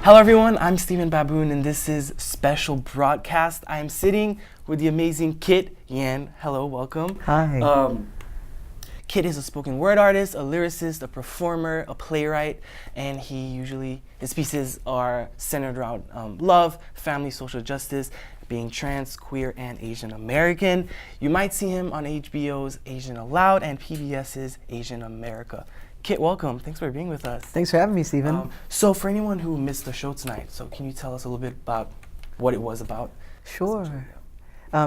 Hello everyone, I'm Stephen Baboon and this is Special Broadcast. I am sitting with the amazing Kit Yan. Hello, welcome. Hi. Kit is a spoken word artist, a lyricist, a performer, a playwright, and his pieces are centered around love, family, social justice, being trans, queer, and Asian American. You might see him on HBO's Asian Aloud and PBS's Asian America. Kit, welcome. Thanks for being with us. Thanks for having me, Stephen. So for anyone who missed the show tonight, so can you tell us a little bit about what it was about? Sure.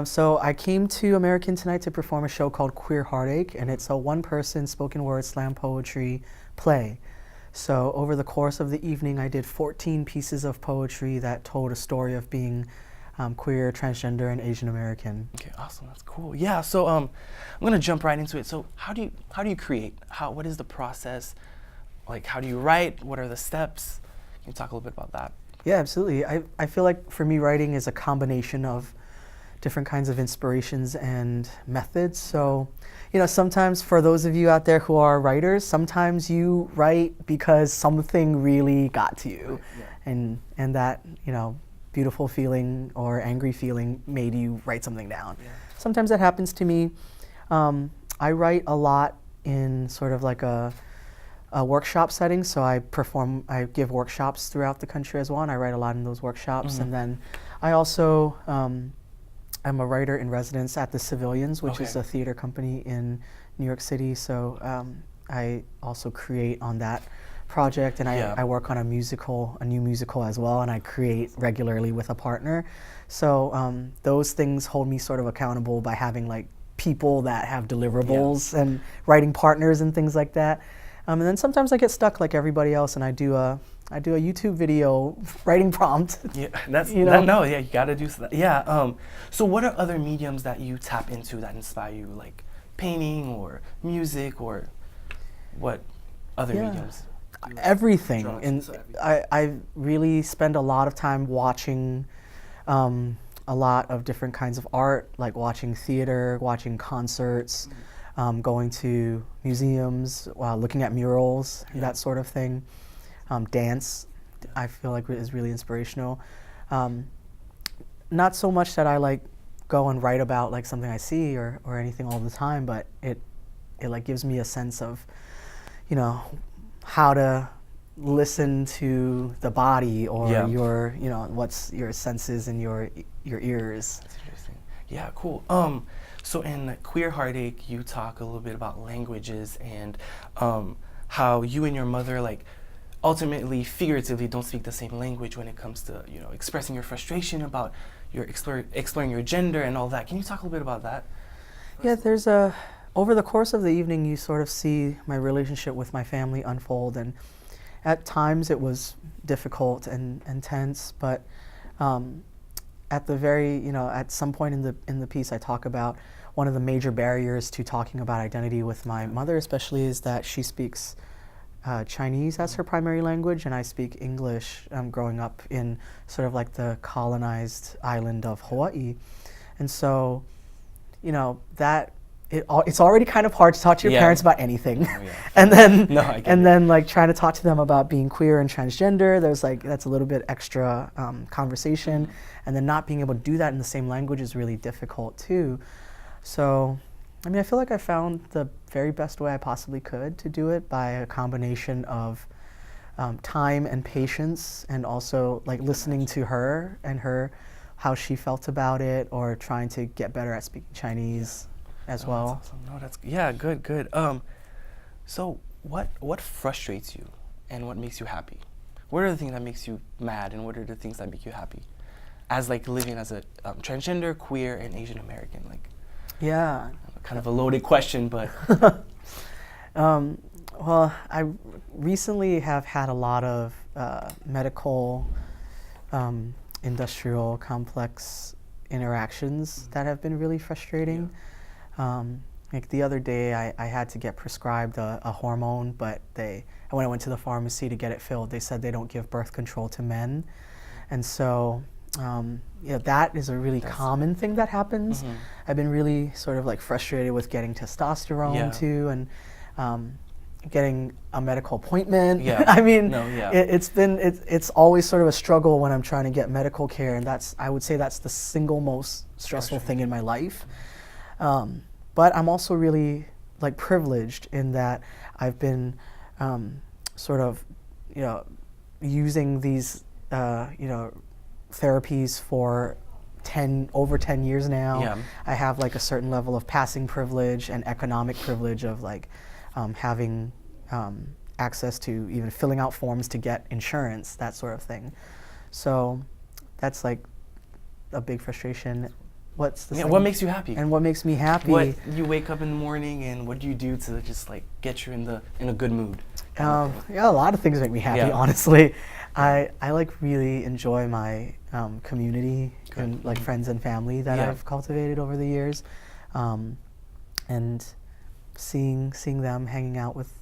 So I came to American tonight to perform a show called Queer Heartache, and it's a one-person spoken word slam poetry play. So over the course of the evening, I did 14 pieces of poetry that told a story of being queer, transgender, and Asian American. Okay, awesome. That's cool. Yeah. So I'm gonna jump right into it. So how do you create? What is the process? Like, how do you write? What are the steps? Can you talk a little bit about that? Yeah, absolutely. I feel like for me, writing is a combination of different kinds of inspirations and methods. So, sometimes for those of you out there who are writers, sometimes you write because something really got to you, and that beautiful feeling or angry feeling made you write something down. Yeah. Sometimes that happens to me. I write a lot in sort of like a workshop setting, so I give workshops throughout the country as well, and I write a lot in those workshops. Mm-hmm. And then I also I'm a writer in residence at the Civilians, which is a theater company in New York City. So I also create on that project, and I work on a new musical as well, and I create regularly with a partner. So those things hold me sort of accountable by having like people that have deliverables and writing partners and things like that. And then sometimes I get stuck like everybody else, and I do a YouTube video writing prompt. Yeah, you gotta do that. Yeah. So what are other mediums that you tap into that inspire you, like painting or music, or what other mediums? Everything. And I really spend a lot of time watching a lot of different kinds of art, like watching theater, watching concerts, going to museums, looking at murals, that sort of thing. Dance, I feel like is really inspirational. Not so much that I like go and write about like something I see or anything all the time, but it like gives me a sense of, how to listen to the body or your, what's your senses and your ears. That's interesting. Yeah, cool. So in Queer Heartache, you talk a little bit about languages and how you and your mother like ultimately, figuratively, don't speak the same language when it comes to expressing your frustration about your exploring your gender and all that. Can you talk a little bit about that? Yeah, over the course of the evening, you sort of see my relationship with my family unfold, and at times it was difficult and tense, but at the very, at some point in the piece, I talk about one of the major barriers to talking about identity with my mother, especially, is that she speaks Chinese as her primary language, and I speak English growing up in sort of like the colonized island of Hawaii. And so, that it's already kind of hard to talk to your parents about anything. And then like trying to talk to them about being queer and transgender, that's a little bit extra conversation. And then not being able to do that in the same language is really difficult too. So I feel like I found the very best way I possibly could to do it by a combination of time and patience, and also like listening to her and how she felt about it, or trying to get better at speaking Chinese as well. That's awesome. Good. So what frustrates you, and what makes you happy? What are the things that makes you mad, and what are the things that make you happy, as like living as a transgender, queer, and Asian American? Like, yeah. Kind of a loaded question, but well, I recently have had a lot of medical, industrial, complex interactions that have been really frustrating. Like the other day, I had to get prescribed a hormone, but when I went to the pharmacy to get it filled, they said they don't give birth control to men, and so. That is a really common thing that happens. I've been really sort of like frustrated with getting testosterone too, and getting a medical appointment. Yeah. I mean, No, yeah. it's always sort of a struggle when I'm trying to get medical care, and I would say that's the single most stressful thing in my life. But I'm also really like privileged in that I've been sort of, using these, therapies for over 10 years now. Yeah. I have like a certain level of passing privilege and economic privilege of like having access to even filling out forms to get insurance, that sort of thing. So that's like a big frustration. What's the What makes you happy? And what makes me happy? What you wake up in the morning and what do you do to just like get you in a good mood? Yeah, a lot of things make me happy. Yeah. Honestly, I like really enjoy my community Good. and like friends and family that Yeah. I've cultivated over the years, and seeing them hanging out with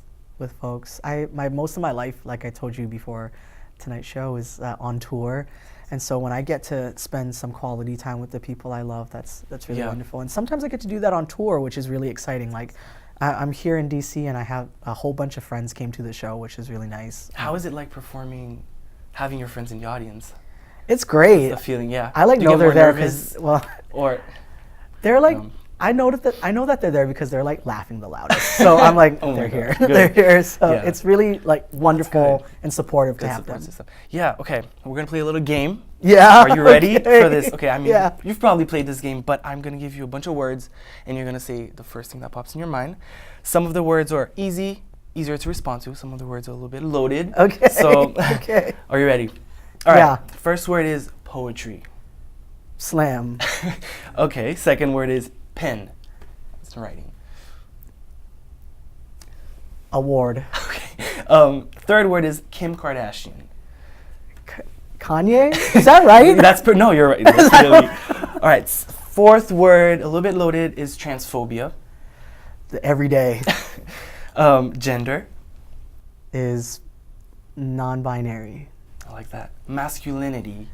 folks. Most of my life, like I told you before tonight's show, is on tour. And so when I get to spend some quality time with the people I love, that's really Yeah. wonderful. And sometimes I get to do that on tour, which is really exciting. Like I'm here in DC, and I have a whole bunch of friends came to the show, which is really nice. How is it like performing, having your friends in the audience? It's great. The feeling, yeah. I like Do you know get they're more there nervous? because, well, Or they're like, Um, I know that they're there because they're like laughing the loudest. So I'm like, Oh my they're here, God, good. they're here. So Yeah. it's really like wonderful good. and supportive to good have support them. system. Yeah. Okay. We're gonna play a little game. Yeah. Are you ready okay. for this? Okay. I mean, yeah. you've probably played this game, but I'm gonna give you a bunch of words, and you're gonna say the first thing that pops in your mind. Some of the words are easier to respond to. Some of the words are a little bit loaded. Okay. So, okay. are you ready? All right. Yeah. First word is poetry. Slam. Okay. Second word is pen. It's writing. Award. Okay. Third word is Kim Kardashian. Kanye? Is that right? No, you're right. That's really. All right. Fourth word, a little bit loaded, is transphobia. Every day Gender. is non-binary. I like that. Masculinity.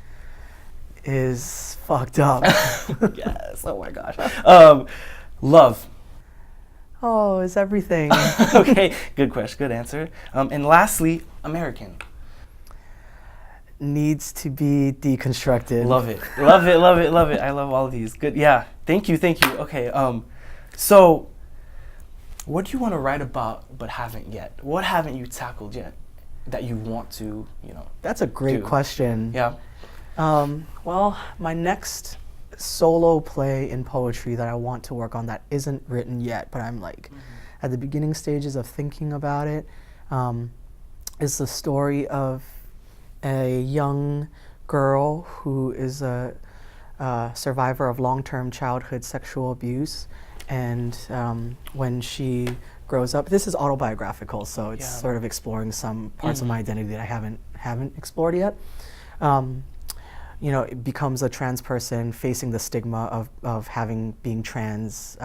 Is fucked up. Yes. Oh my gosh. Love. Oh, is everything. Okay. Good question. Good answer. And lastly, American. Needs to be deconstructed. Love it. Love it. Love it. Love it. I love all of these. Good. Yeah. Thank you. Thank you. Okay. So, what do you want to write about but haven't yet? What haven't you tackled yet that you want to, That's a great do? question. Yeah. Well, my next solo play in poetry that I want to work on that isn't written yet, but I'm like at the beginning stages of thinking about it, is the story of a young girl who is a survivor of long-term childhood sexual abuse, and when she grows up, this is autobiographical, so it's Yeah. sort of exploring some parts of my identity that I haven't explored yet. It becomes a trans person facing the stigma of being trans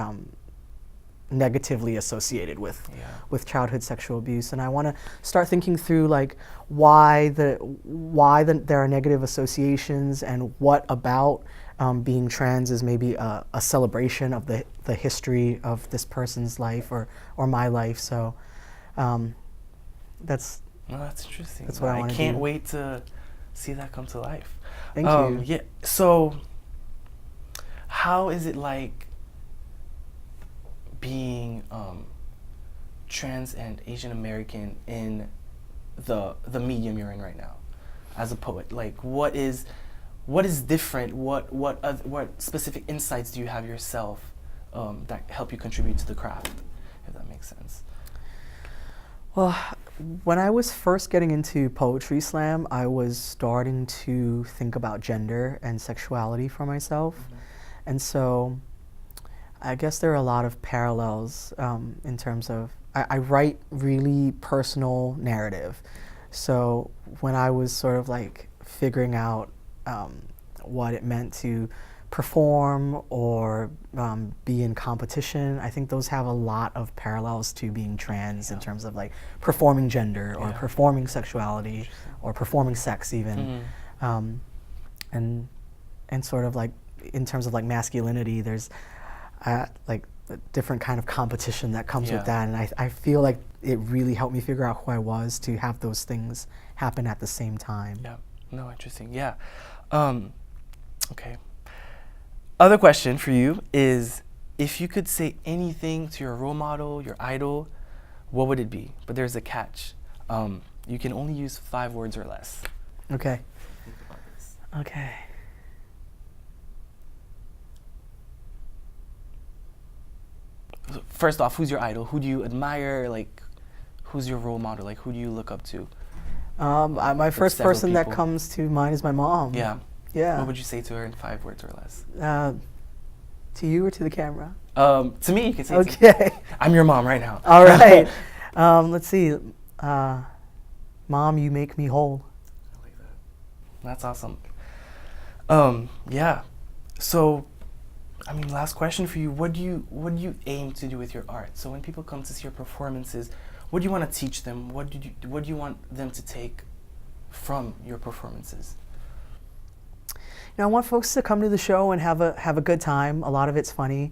negatively associated with childhood sexual abuse, and I want to start thinking through like why there are negative associations, and what about being trans is maybe a celebration of the history of this person's life or my life. So that's No, that's interesting. That's what I wanna can't do. wait to see that come to life. Thank you. Yeah. So, how is it like being trans and Asian American in the medium you're in right now, as a poet? Like, what is different? What specific insights do you have yourself that help you contribute to the craft, if that makes sense? Well, when I was first getting into Poetry Slam, I was starting to think about gender and sexuality for myself. And so I guess there are a lot of parallels in terms of, I write really personal narrative. So when I was sort of like figuring out what it meant to perform or be in competition, I think those have a lot of parallels to being trans in terms of like performing gender or performing sexuality or performing sex even. And sort of like in terms of like masculinity, there's like a different kind of competition that comes Yeah. with that. And I feel like it really helped me figure out who I was to have those things happen at the same time. Yeah. No, interesting. Yeah. Okay. Other question for you is, if you could say anything to your role model, your idol, what would it be? But there's a catch. You can only use 5 words or less. Okay. Okay. First off, who's your idol? Who do you admire? Like, who's your role model? Like, who do you look up to? My first several person that people. comes to mind is my mom. Yeah. Yeah. What would you say to her in 5 words or less? To you or to the camera? To me, you can say it to me. Okay. I'm your mom right now. All right. Let's see. Mom, you make me whole. I like that. That's awesome. Yeah. So, I mean, last question for you. What do you aim to do with your art? So when people come to see your performances, what do you want to teach them? What do you want them to take from your performances? I want folks to come to the show and have a good time. A lot of it's funny.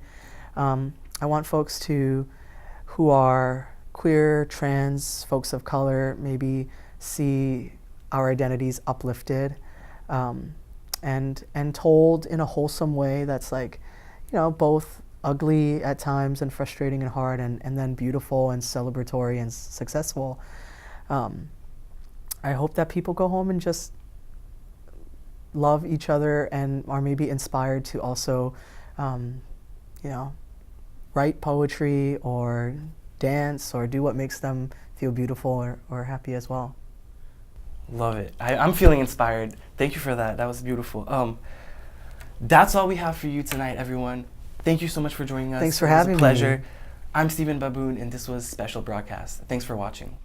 I want folks who are queer, trans, folks of color, maybe see our identities uplifted, and told in a wholesome way that's like, both ugly at times and frustrating and hard, and then beautiful and celebratory and successful. I hope that people go home and just love each other and are maybe inspired to also, write poetry or dance or do what makes them feel beautiful or happy as well. Love it. I'm feeling inspired. Thank you for that. That was beautiful. That's all we have for you tonight, everyone. Thank you so much for joining us. Thanks for It was having a me. pleasure. I'm Stephen Baboon, and this was Special Broadcast. Thanks for watching.